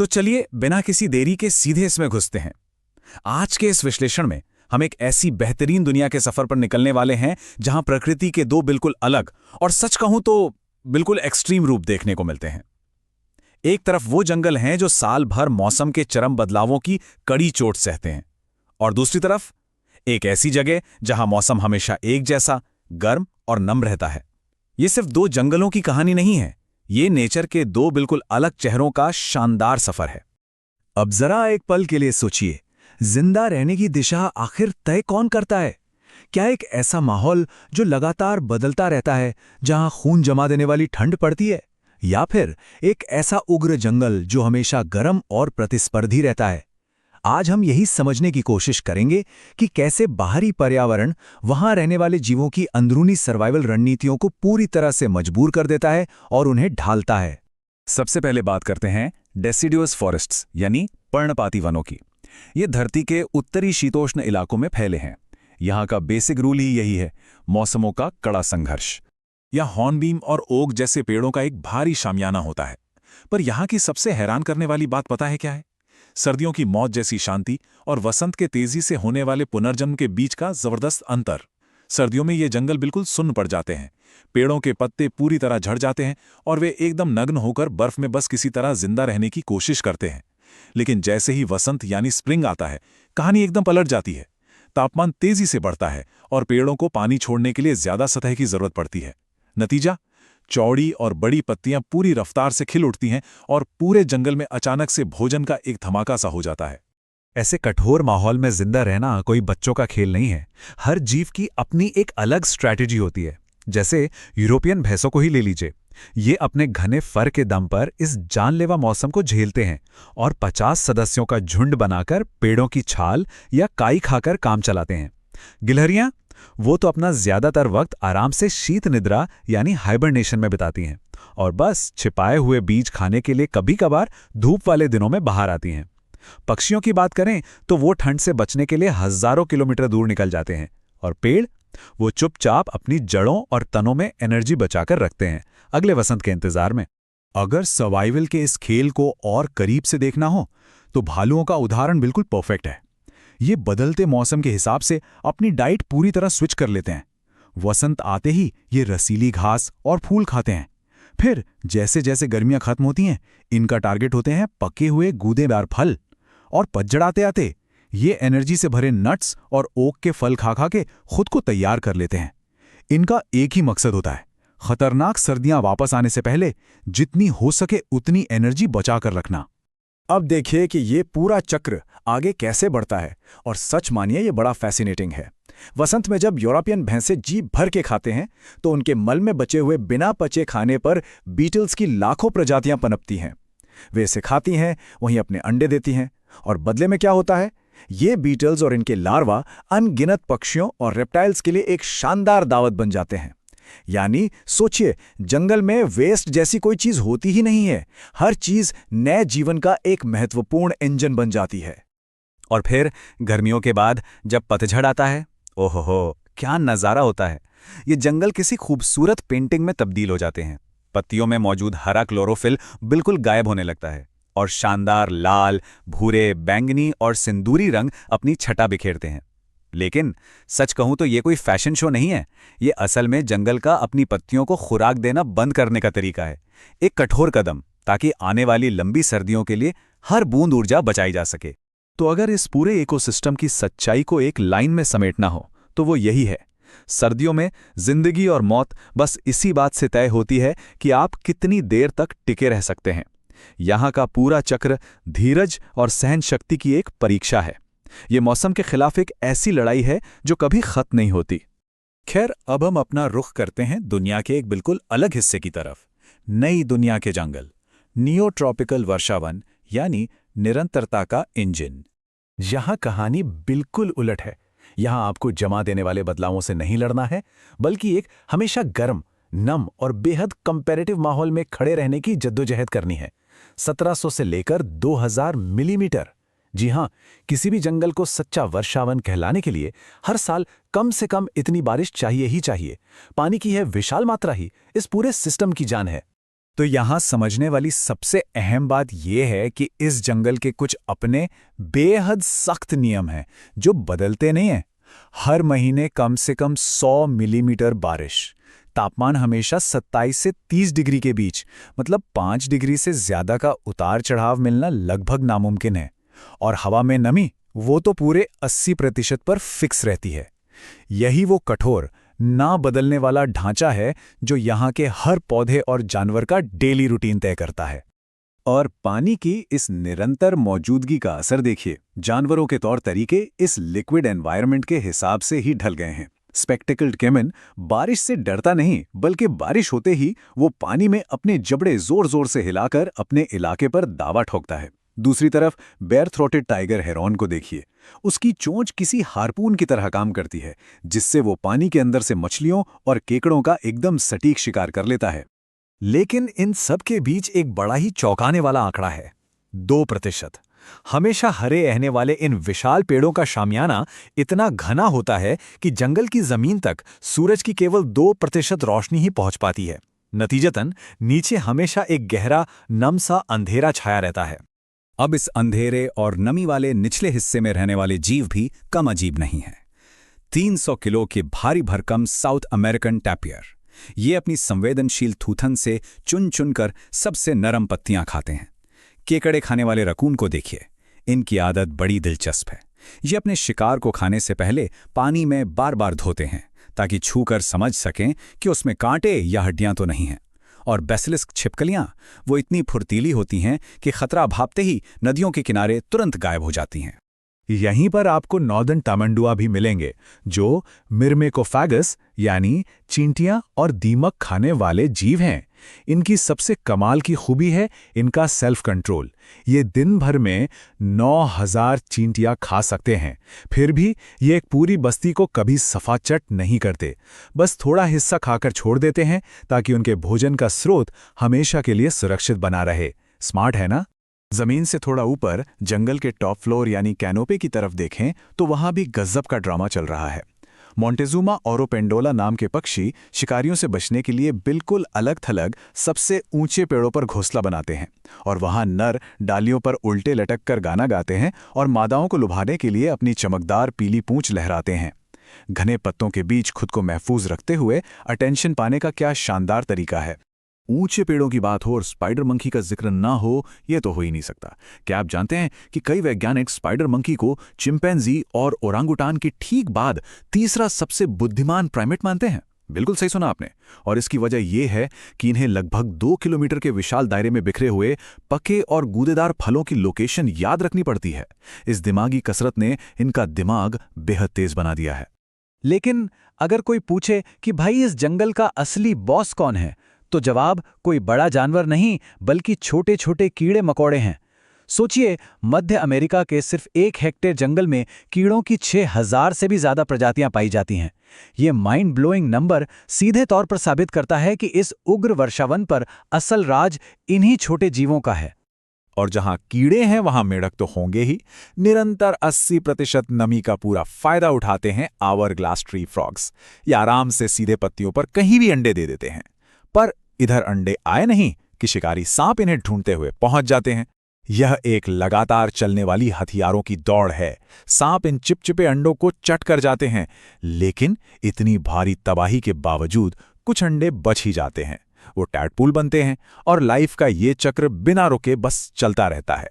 तो चलिए बिना किसी देरी के सीधे इसमें घुसते हैं। आज के इस विश्लेषण में हम एक ऐसी बेहतरीन दुनिया के सफर पर निकलने वाले हैं जहां प्रकृति के दो बिल्कुल अलग और सच कहूं तो बिल्कुल एक्सट्रीम रूप देखने को मिलते हैं। एक तरफ वो जंगल हैं जो साल भर मौसम के चरम बदलावों की कड़ी चोट सहते हैं, और दूसरी तरफ एक ऐसी जगह जहां मौसम हमेशा एक जैसा गर्म और नम रहता है। ये सिर्फ दो जंगलों की कहानी नहीं है, ये नेचर के दो बिल्कुल अलग चेहरों का शानदार सफर है। अब जरा एक पल के लिए सोचिए, जिंदा रहने की दिशा आखिर तय कौन करता है? क्या एक ऐसा माहौल जो लगातार बदलता रहता है, जहां खून जमा देने वाली ठंड पड़ती है, या फिर एक ऐसा उग्र जंगल जो हमेशा गर्म और प्रतिस्पर्धी रहता है? आज हम यही समझने की कोशिश करेंगे कि कैसे बाहरी पर्यावरण वहां रहने वाले जीवों की अंदरूनी सर्वाइवल रणनीतियों को पूरी तरह से मजबूर कर देता है और उन्हें ढालता है। सबसे पहले बात करते हैं डेसिडुअस फॉरेस्ट्स यानी पर्णपाती वनों की। ये धरती के उत्तरी शीतोष्ण इलाकों में फैले हैं। यहाँ का बेसिक रूल ही यही है, मौसमों का कड़ा संघर्ष। यहाँ हॉर्नबीम और ओक जैसे पेड़ों का एक भारी शामियाना होता है। पर यहाँ की सबसे हैरान करने वाली बात पता है क्या है? सर्दियों की मौत जैसी शांति और वसंत के तेजी से होने वाले पुनर्जन्म के बीच का जबरदस्त अंतर। सर्दियों में ये जंगल बिल्कुल सुन्न पड़ जाते हैं, पेड़ों के पत्ते पूरी तरह झड़ जाते हैं और वे एकदम नग्न होकर बर्फ में बस किसी तरह जिंदा रहने की कोशिश करते हैं। लेकिन जैसे ही वसंत यानी स्प्रिंग आता है, कहानी एकदम पलट जाती है। तापमान तेजी से बढ़ता है और पेड़ों को पानी छोड़ने के लिए ज्यादा सतह की जरूरत पड़ती है। नतीजा, चौड़ी और बड़ी पत्तियां पूरी रफ्तार से खिल उठती हैं और पूरे जंगल में अचानक से भोजन का एक धमाका सा हो जाता है। ऐसे कठोर माहौल में जिंदा रहना कोई बच्चों का खेल नहीं है। हर जीव की अपनी एक अलग स्ट्रैटेजी होती है। जैसे यूरोपियन भैंसों को ही ले लीजिए, ये अपने घने फर के दम पर इस जानलेवा मौसम को झेलते हैं और 50 सदस्यों का झुंड बनाकर पेड़ों की छाल या काई खाकर काम चलाते हैं। गिलहरियां, वो तो अपना ज्यादातर वक्त आराम से शीत निद्रा यानी हाइबरनेशन में बिताती हैं और बस छिपाए हुए बीज खाने के लिए कभी कभार धूप वाले दिनों में बाहर आती हैं। पक्षियों की बात करें तो वो ठंड से बचने के लिए हजारों किलोमीटर दूर निकल जाते हैं, और पेड़, वो चुपचाप अपनी जड़ों और तनों में एनर्जी बचाकर रखते हैं अगले वसंत के इंतजार में। अगर सर्वाइवल के इस खेल को और करीब से देखना हो तो भालुओं का उदाहरण बिल्कुल परफेक्ट है। ये बदलते मौसम के हिसाब से अपनी डाइट पूरी तरह स्विच कर लेते हैं। वसंत आते ही ये रसीली घास और फूल खाते हैं। फिर जैसे जैसे गर्मियां खत्म होती हैं, इनका टारगेट होते हैं पके हुए गूदेदार फल, और पतझड़ आते आते ये एनर्जी से भरे नट्स और ओक के फल खा खा के खुद को तैयार कर लेते हैं। इनका एक ही मकसद होता है, खतरनाक सर्दियां वापस आने से पहले जितनी हो सके उतनी एनर्जी बचा कर रखना। अब देखिए कि ये पूरा चक्र आगे कैसे बढ़ता है, और सच मानिए ये बड़ा फैसिनेटिंग है। वसंत में जब यूरोपियन भैंसे जी भर के खाते हैं तो उनके मल में बचे हुए बिना पचे खाने पर बीटल्स की लाखों प्रजातियां पनपती हैं। वे इसे खाती हैं, वहीं अपने अंडे देती हैं, और बदले में क्या होता है? ये बीटल्स और इनके लार्वा अनगिनत पक्षियों और रेप्टाइल्स के लिए एक शानदार दावत बन जाते हैं। यानी सोचिए, जंगल में वेस्ट जैसी कोई चीज होती ही नहीं है। हर चीज नए जीवन का एक महत्वपूर्ण इंजन बन जाती है। और फिर गर्मियों के बाद जब पतझड़ आता है, ओहो क्या नजारा होता है। ये जंगल किसी खूबसूरत पेंटिंग में तब्दील हो जाते हैं। पत्तियों में मौजूद हरा क्लोरोफिल बिल्कुल गायब होने लगता है और शानदार लाल, भूरे, बैंगनी और सिंदूरी रंग अपनी छटा बिखेरते हैं। लेकिन सच कहूं तो ये कोई फैशन शो नहीं है। ये असल में जंगल का अपनी पत्तियों को खुराक देना बंद करने का तरीका है। एक कठोर कदम, ताकि आने वाली लंबी सर्दियों के लिए हर बूंद ऊर्जा बचाई जा सके। तो अगर इस पूरे इकोसिस्टम की सच्चाई को एक लाइन में समेटना हो तो वो यही है, सर्दियों में जिंदगी और मौत बस इसी बात से तय होती है कि आप कितनी देर तक टिके रह सकते हैं। यहाँ का पूरा चक्र धीरज और सहन शक्ति की एक परीक्षा है। ये मौसम के खिलाफ एक ऐसी लड़ाई है जो कभी खत्म नहीं होती। खैर, अब हम अपना रुख करते हैं दुनिया के एक बिल्कुल अलग हिस्से की तरफ। नई दुनिया के जंगल, नियोट्रॉपिकल वर्षावन यानी निरंतरता का इंजन। यहाँ कहानी बिल्कुल उलट है। यहाँ आपको जमा देने वाले बदलावों से नहीं लड़ना है, बल्कि एक हमेशा गर्म, नम और बेहद कंपैरेटिव माहौल में खड़े रहने की जद्दोजहद करनी है। 1700 से लेकर 2000 मिलीमीटर। जी हां, किसी भी जंगल को सच्चा वर्षावन कहलाने के लिए हर साल कम से कम इतनी बारिश चाहिए ही चाहिए। पानी की यह विशाल मात्रा ही इस पूरे सिस्टम की जान है। तो यहाँ समझने वाली सबसे अहम बात यह है कि इस जंगल के कुछ अपने बेहद सख्त नियम हैं जो बदलते नहीं हैं। हर महीने कम से कम 100 मिलीमीटर बारिश, तापमान हमेशा 27 से 30 डिग्री के बीच, मतलब 5 डिग्री से ज्यादा का उतार चढ़ाव मिलना लगभग नामुमकिन है। और हवा में नमी, वो तो पूरे 80% पर फिक्स रहती है। यही वो कठोर, ना बदलने वाला ढांचा है जो यहाँ के हर पौधे और जानवर का डेली रूटीन तय करता है। और पानी की इस निरंतर मौजूदगी का असर देखिए। जानवरों के तौर तरीके इस लिक्विड एनवायरनमेंट के हिसाब से ही ढल गए हैं। स्पेक्टिकल्ड कैमन बारिश से डरता नहीं, बल्कि बारिश होते ही वो पानी में अपने जबड़े जोर जोर से हिलाकर अपने इलाके पर दावा ठोकता है। दूसरी तरफ बेयर थ्रोटेड टाइगर हेरॉन को देखिए। उसकी चोंच किसी हार्पून की तरह काम करती है, जिससे वो पानी के अंदर से मछलियों और केकड़ों का एकदम सटीक शिकार कर लेता है। लेकिन इन सब के बीच एक बड़ा ही चौंकाने वाला आंकड़ा है, 2%। हमेशा हरे रहने वाले इन विशाल पेड़ों का शामियाना इतना घना होता है कि जंगल की जमीन तक सूरज की केवल 2% रोशनी ही पहुंच पाती है। नतीजतन नीचे हमेशा एक गहरा, नम सा अंधेरा छाया रहता है। अब इस अंधेरे और नमी वाले निचले हिस्से में रहने वाले जीव भी कम अजीब नहीं हैं। 300 किलो के भारी भरकम साउथ अमेरिकन टैपियर, ये अपनी संवेदनशील थूथन से चुन चुनकर सबसे नरम पत्तियां खाते हैं। केकड़े खाने वाले रकून को देखिए, इनकी आदत बड़ी दिलचस्प है। ये अपने शिकार को खाने से पहले पानी में बार बार धोते हैं ताकि छूकर समझ सकें कि उसमें कांटे या हड्डियां तो नहीं हैं। और बेसिलिस्क छिपकलियां, वो इतनी फुर्तीली होती हैं कि खतरा भापते ही नदियों के किनारे तुरंत गायब हो जाती हैं। यहीं पर आपको नॉर्दर्न तामंडुआ भी मिलेंगे, जो मिर्मेकोफेगस यानी चींटियां और दीमक खाने वाले जीव हैं। इनकी सबसे कमाल की खूबी है इनका सेल्फ कंट्रोल। ये दिन भर में 9000 चींटियां खा सकते हैं, फिर भी ये एक पूरी बस्ती को कभी सफाचट नहीं करते। बस थोड़ा हिस्सा खाकर छोड़ देते हैं ताकि उनके भोजन का स्रोत हमेशा के लिए सुरक्षित बना रहे। स्मार्ट है ना? जमीन से थोड़ा ऊपर जंगल के टॉप फ्लोर यानी कैनोपे की तरफ देखें तो वहां भी गजब का ड्रामा चल रहा है। मोंटेजुमा ओरोपेंडोला नाम के पक्षी शिकारियों से बचने के लिए बिल्कुल अलग थलग सबसे ऊंचे पेड़ों पर घोंसला बनाते हैं, और वहां नर डालियों पर उल्टे लटक कर गाना गाते हैं और मादाओं को लुभाने के लिए अपनी चमकदार पीली पूंछ लहराते हैं। घने पत्तों के बीच खुद को महफूज रखते हुए अटेंशन पाने का क्या शानदार तरीका है। ऊंचे पेड़ों की बात हो और स्पाइडर मंकी का जिक्र ना हो, यह तो हो ही नहीं सकता। क्या आप जानते हैं कि कई वैज्ञानिक स्पाइडर मंकी को चिंपैंजी और ओरांगुटान के ठीक बाद तीसरा सबसे बुद्धिमान प्राइमेट मानते हैं? बिल्कुल सही सुना आपने। और इसकी वजह यह है कि इन्हें लगभग 2 किलोमीटर के विशाल दायरे में बिखरे हुए पके और गूदेदार फलों की लोकेशन याद रखनी पड़ती है। इस दिमागी कसरत ने इनका दिमाग बेहद तेज बना दिया है। लेकिन अगर कोई पूछे कि भाई इस जंगल का असली बॉस कौन है, तो जवाब कोई बड़ा जानवर नहीं बल्कि छोटे छोटे कीड़े मकोड़े हैं। सोचिए, मध्य अमेरिका के सिर्फ 1 हेक्टेयर जंगल में कीड़ों की 6000 से भी ज्यादा प्रजातियां पाई जाती हैं। ये माइंड ब्लोइंग नंबर सीधे तौर पर साबित करता है कि इस उग्र वर्षावन पर असल राज इन्हीं छोटे जीवों का है। और जहां कीड़े हैं वहां मेढक तो होंगे ही। निरंतर 80% नमी का पूरा फायदा उठाते हैं आवर ग्लास ट्री फ्रॉग्स। ये आराम से सीधे पत्तियों पर कहीं भी अंडे दे देते हैं। पर इधर अंडे आए नहीं कि शिकारी सांप इन्हें ढूंढते हुए पहुंच जाते हैं। यह एक लगातार चलने वाली हथियारों की दौड़ है। सांप इन चिपचिपे अंडों को चट कर जाते हैं, लेकिन इतनी भारी तबाही के बावजूद कुछ अंडे बच ही जाते हैं। वो टैडपूल बनते हैं और लाइफ का ये चक्र बिना रुके बस चलता रहता है।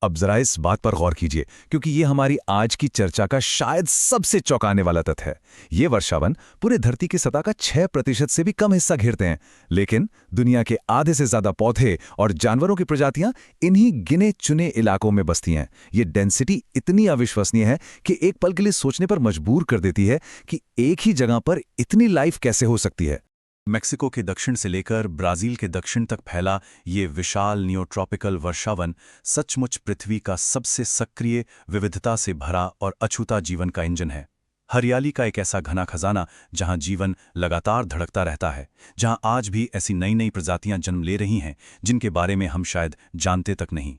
अब जरा इस बात पर गौर कीजिए, क्योंकि ये हमारी आज की चर्चा का शायद सबसे चौंकाने वाला तथ्य है। ये वर्षावन पूरे धरती की सतह का 6% से भी कम हिस्सा घेरते हैं, लेकिन दुनिया के आधे से ज्यादा पौधे और जानवरों की प्रजातियां इन्हीं गिने चुने इलाकों में बसती हैं। ये डेंसिटी इतनी अविश्वसनीय है कि एक पल के लिए सोचने पर मजबूर कर देती है कि एक ही जगह पर इतनी लाइफ कैसे हो सकती है। मेक्सिको के दक्षिण से लेकर ब्राजील के दक्षिण तक फैला ये विशाल नियोट्रॉपिकल वर्षावन सचमुच पृथ्वी का सबसे सक्रिय, विविधता से भरा और अछूता जीवन का इंजन है। हरियाली का एक ऐसा घना खजाना जहां जीवन लगातार धड़कता रहता है, जहां आज भी ऐसी नई नई प्रजातियां जन्म ले रही हैं जिनके बारे में हम शायद जानते तक नहीं।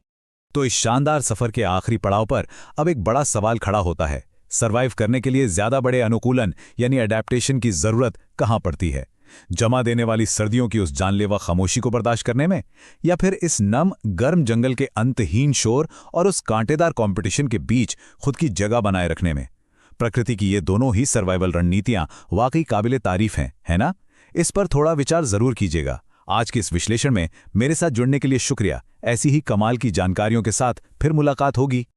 तो इस शानदार सफर के आखिरी पड़ाव पर अब एक बड़ा सवाल खड़ा होता है। सर्वाइव करने के लिए ज्यादा बड़े अनुकूलन यानी अडेप्टेशन की जरूरत कहां पड़ती है? जमा देने वाली सर्दियों की उस जानलेवा खामोशी को बर्दाश्त करने में, या फिर इस नम गर्म जंगल के अंतहीन शोर और उस कांटेदार कंपटीशन के बीच खुद की जगह बनाए रखने में? प्रकृति की ये दोनों ही सर्वाइवल रणनीतियां वाकई काबिले तारीफ हैं, है ना? इस पर थोड़ा विचार जरूर कीजिएगा। आज के इस विश्लेषण में मेरे साथ जुड़ने के लिए शुक्रिया। ऐसी ही कमाल की जानकारियों के साथ फिर मुलाकात होगी।